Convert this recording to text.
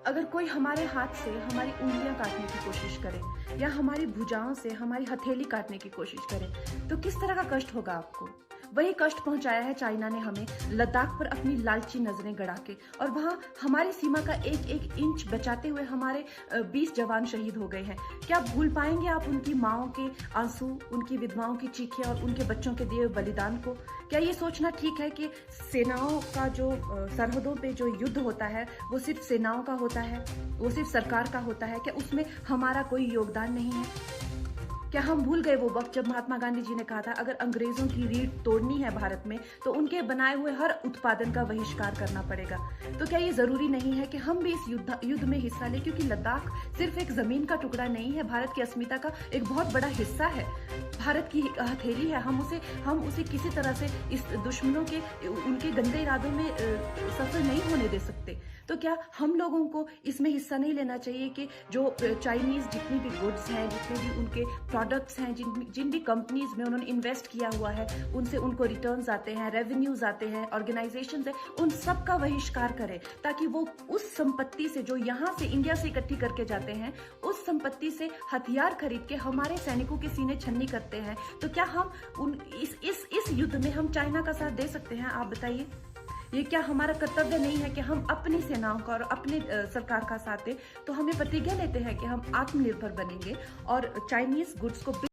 अगर कोई हमारे हाथ से हमारी उंगलियां काटने की कोशिश करे या हमारी भुजाओं से हमारी हथेली काटने की कोशिश करे तो किस तरह का कष्ट होगा आपको। वही कष्ट पहुंचाया है चाइना ने हमें लद्दाख पर अपनी लालची नजरें गड़ा के, और वहां हमारी सीमा का एक एक इंच बचाते हुए हमारे 20 जवान शहीद हो गए हैं। क्या भूल पाएंगे आप उनकी माओं के आंसू, उनकी विधवाओं की चीखें और उनके बच्चों के दिए बलिदान को? क्या ये सोचना ठीक है कि सेनाओं का जो सरहदों पे जो युद्ध होता है वो सिर्फ सेनाओं का होता है, वो सिर्फ सरकार का होता है? क्या उसमें हमारा कोई योगदान नहीं है? क्या हम भूल गए वो वक्त जब महात्मा गांधी जी ने कहा था अगर अंग्रेजों की रीढ़ तोड़नी है भारत में तो उनके बनाए हुए हर उत्पादन का बहिष्कार करना पड़ेगा? तो क्या ये जरूरी नहीं है कि हम भी इस युद्ध में हिस्सा लें, क्योंकि लद्दाख सिर्फ एक जमीन का टुकड़ा नहीं है, भारत की अस्मिता का एक बहुत बड़ा हिस्सा है, भारत की हथेली है। हम उसे किसी तरह से इस दुश्मनों के उनके गंदे इरादों में सफल नहीं होने दे सकते। तो क्या हम लोगों को इसमें हिस्सा नहीं लेना चाहिए कि जो चाइनीज जितनी भी गुड्स हैं, जितने भी उनके प्रोडक्ट्स हैं, जिन भी कंपनीज में उन्होंने इन्वेस्ट किया हुआ है उनसे उनको रिटर्न्स आते हैं, रेवेन्यूज आते हैं, ऑर्गेनाइजेशंस है, उन सब का बहिष्कार करें ताकि वो उस संपत्ति से जो यहाँ से इंडिया से इकट्ठी करके जाते हैं उस संपत्ति से हथियार खरीद के हमारे सैनिकों के सीने छन्नी करते हैं। तो क्या हम इस युद्ध में हम चाइना का साथ दे सकते हैं? आप बताइए। ये क्या हमारा कर्तव्य नहीं है कि हम अपनी सेनाओं का और अपने सरकार का साथ दें? तो हमें प्रतिज्ञा लेते हैं कि हम आत्मनिर्भर बनेंगे और चाइनीज गुड्स को